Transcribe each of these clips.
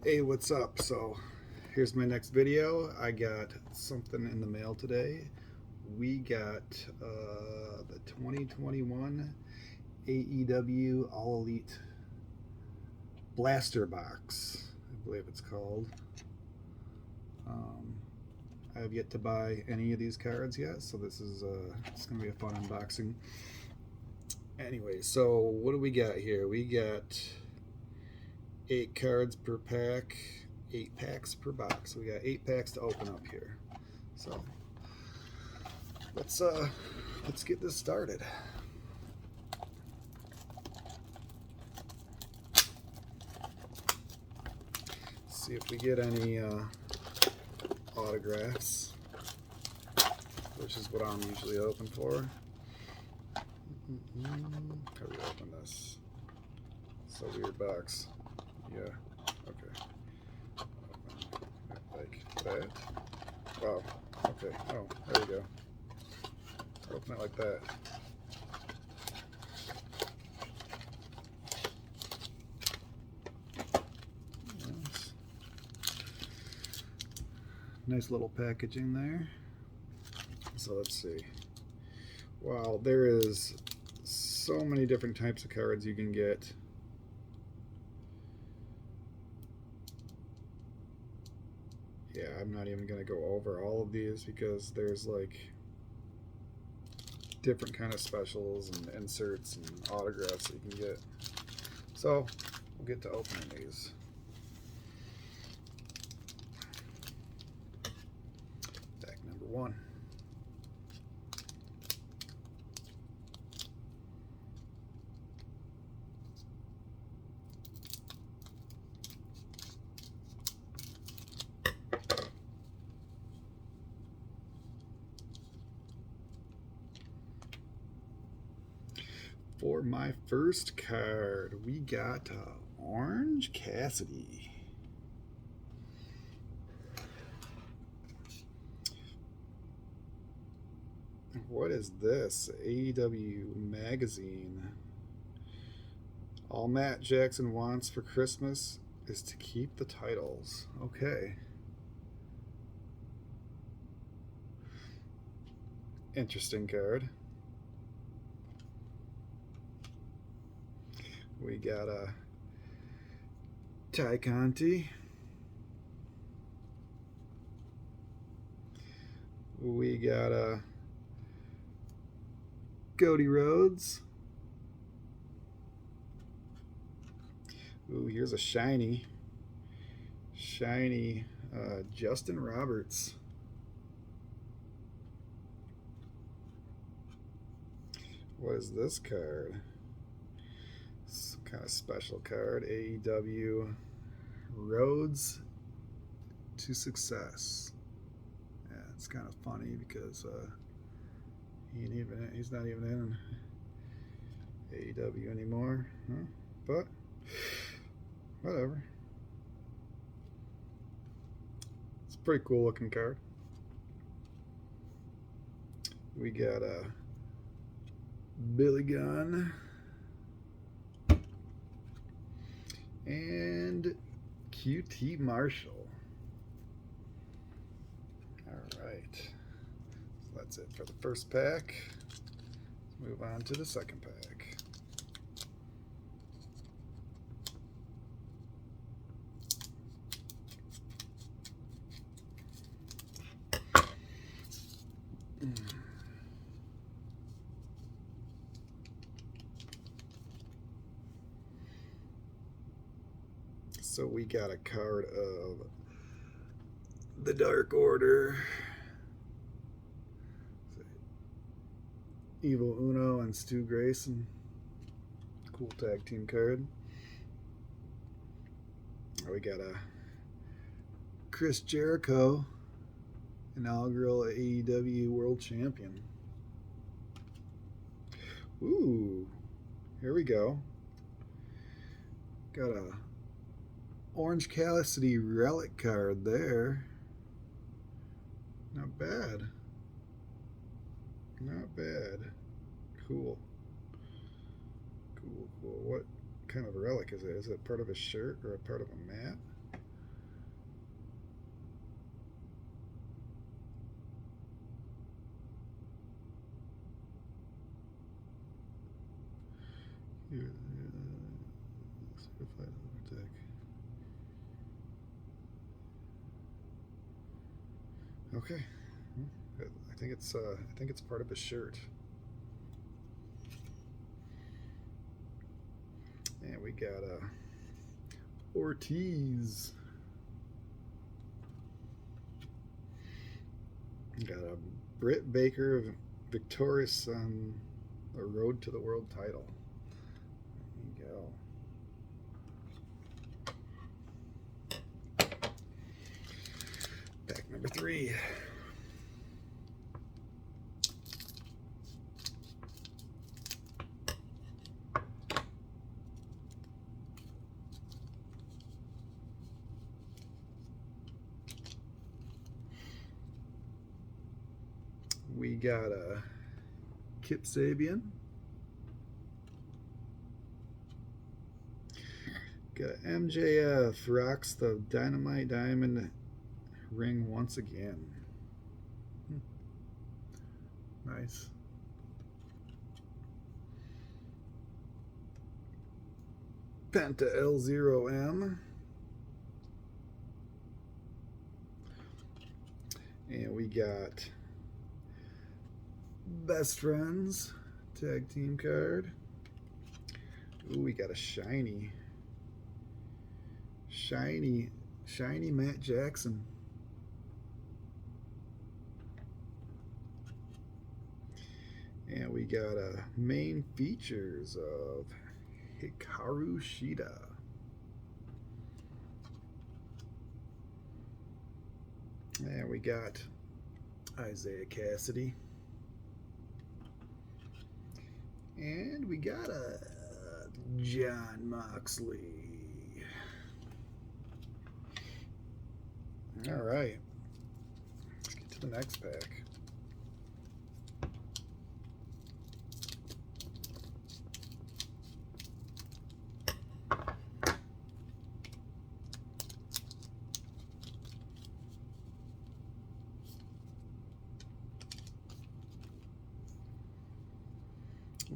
Hey, what's up? So here's my next video. I got something in the mail today. We got the 2021 AEW All Elite Blaster Box, I believe it's called. I have yet to buy any of these cards yet, so this is it's gonna be a fun unboxing. Anyway, so what do we got here? We got 8 cards per pack, 8 packs per box. So we got 8 packs to open up here. So let's get this started. See if we get any autographs, which is what I'm usually open for. How do we open this? It's a weird box. Yeah, okay. Like that. Wow, okay. Oh, there we go. Open it like that. Nice little packaging there. So let's see. Wow, there is so many different types of cards you can get. Yeah, I'm not even going to go over all of these because there's like different kind of specials and inserts and autographs that you can get. So we'll get to opening these. Pack number 1. For my first card, we got Orange Cassidy. What is this? AEW magazine. All Matt Jackson wants for Christmas is to keep the titles. Okay. Interesting card. We got a Ty Conti. We got a Cody Rhodes. Ooh, here's a shiny Justin Roberts. What is this card? Some kind of special card. AEW Roads to Success. Yeah, it's kind of funny because he's not even in AEW anymore. Huh? But whatever. It's a pretty cool looking card. We got a Billy Gunn and QT Marshall. All right, so that's it for the first pack. Let's move on to the second pack. So we got a card of the Dark Order, Evil Uno and Stu Grayson. Cool tag team card. We got a Chris Jericho, inaugural AEW World Champion. Ooh, here we go. Got a Orange Cassidy relic card there. Not bad. Not bad. Cool. Cool. What kind of relic is it? Is it part of a shirt or a part of a mat? Certified Upper Deck. Okay, I think it's part of his shirt. And we got Ortiz. Got a Britt Baker victorious on the road to the world title. There you go. Pack number 3. We got a Kip Sabian. Got MJF rocks the Dynamite Diamond ring once again. Nice. Penta L0M. And we got Best Friends tag team card. Ooh, we got a shiny Matt Jackson. And we got main features of Hikaru Shida. And we got Isaiah Cassidy. And we got a John Moxley. All right, let's get to the next pack.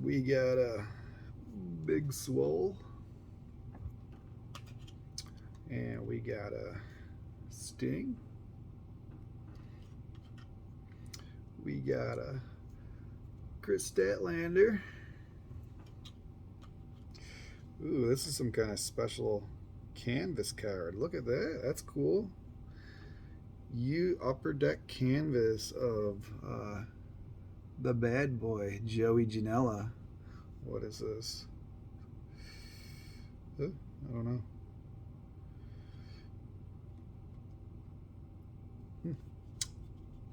We got a Big Swole, and we got a Sting. We got a Chris Statlander. Ooh, this is some kind of special canvas card. Look at that. That's cool. Upper Deck canvas of the bad boy, Joey Janela. What is this? I don't know.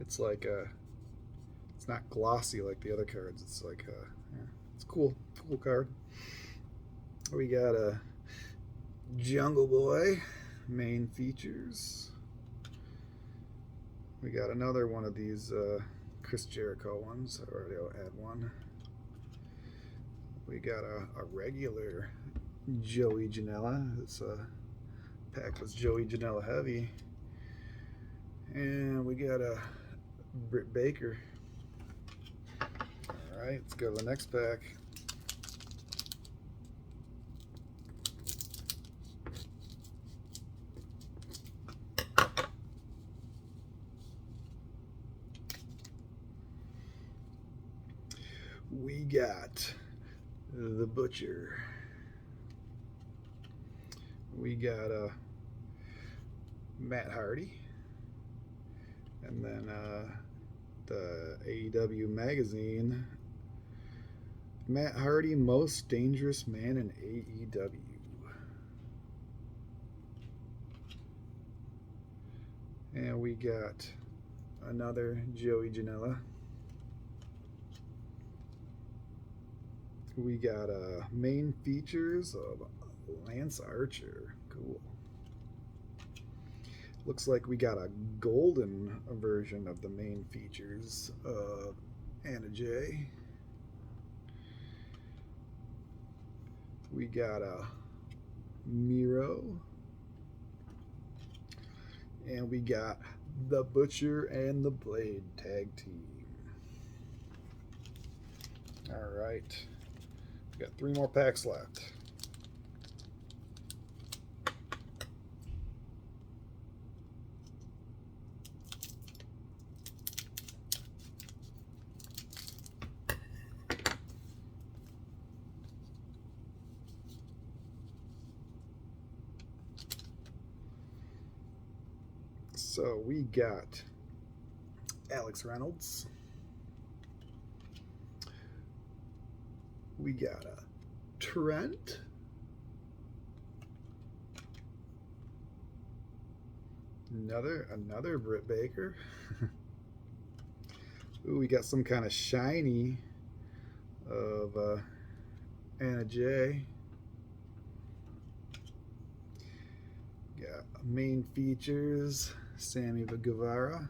It's like it's not glossy like the other cards. It's like yeah, it's cool card. We got a Jungle Boy main features. We got another one of these Chris Jericho ones. I already had one. We got a regular Joey Janela. This pack was Joey Janela heavy. And we got a Britt Baker. All right, let's go to the next pack. We got the Butcher. We got Matt Hardy. And then the AEW magazine, Matt Hardy, most dangerous man in AEW. And we got another Joey Janela. We got main features of Lance Archer. Cool. Looks like we got a golden version of the main features of Anna Jay. We got a Miro. And we got the Butcher and the Blade tag team. All right. We got 3 more packs left. So we got Alex Reynolds. We got a Trent. Another Britt Baker. Ooh, we got some kind of shiny of Anna Jay. Got main features, Sammy Guevara.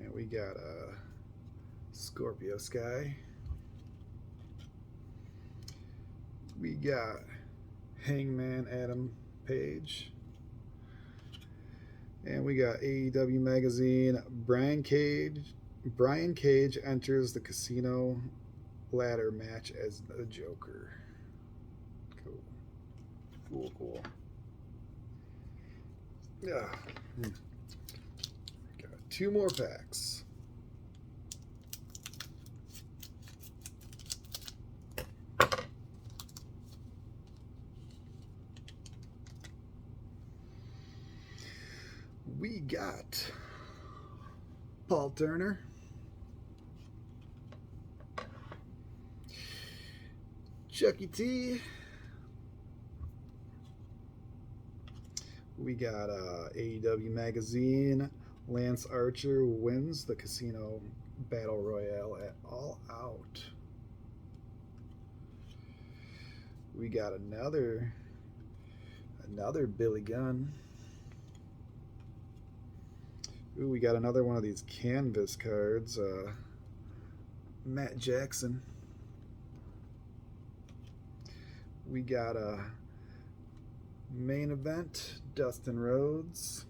And we got a Scorpio Sky. We got Hangman Adam Page. And we got AEW Magazine. Brian Cage enters the casino ladder match as the Joker. Cool. Yeah. Got 2 more packs. We got Paul Turner. Chucky T. We got AEW Magazine. Lance Archer wins the Casino Battle Royale at All Out. We got another Billy Gunn. Ooh, we got another one of these canvas cards. Matt Jackson. We got a main event, Dustin Rhodes.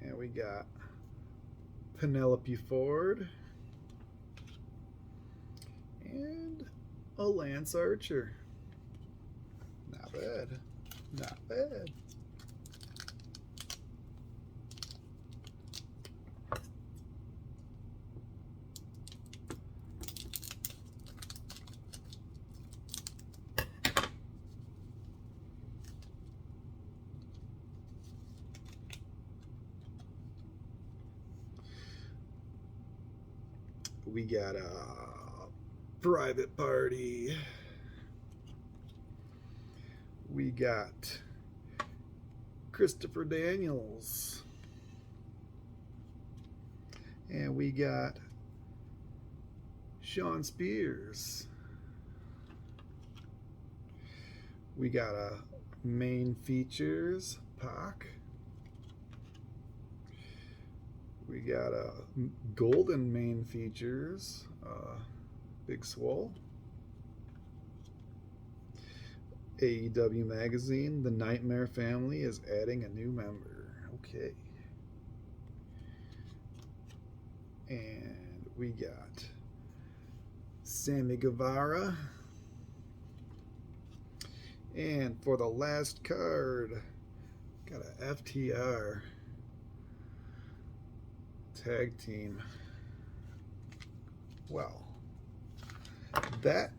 And we got Penelope Ford. And a Lance Archer. Not bad. Not bad. We got a Private Party. We got Christopher Daniels. And we got Sean Spears. We got a main features, Pac. We got a golden main features, Big Swole. AEW Magazine, the Nightmare Family is adding a new member. Okay. And we got Sammy Guevara. And for the last card, got a FTR tag team. Well, that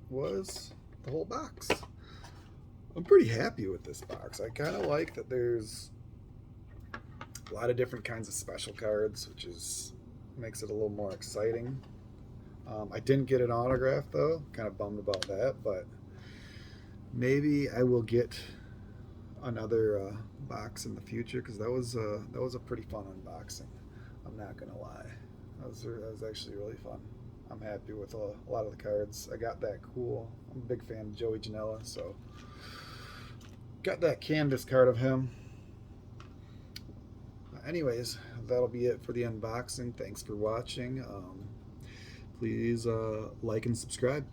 was the whole box. I'm pretty happy with this box. I kind of like that there's a lot of different kinds of special cards, which makes it a little more exciting. I didn't get an autograph though, kind of bummed about that, but maybe I will get another box in the future, because that was a pretty fun unboxing. I'm not gonna lie, that was actually really fun. I'm happy with a lot of the cards. I got that cool. I'm a big fan of Joey Janela, so got that canvas card of him. Anyways, that'll be it for the unboxing. Thanks for watching. Please like and subscribe.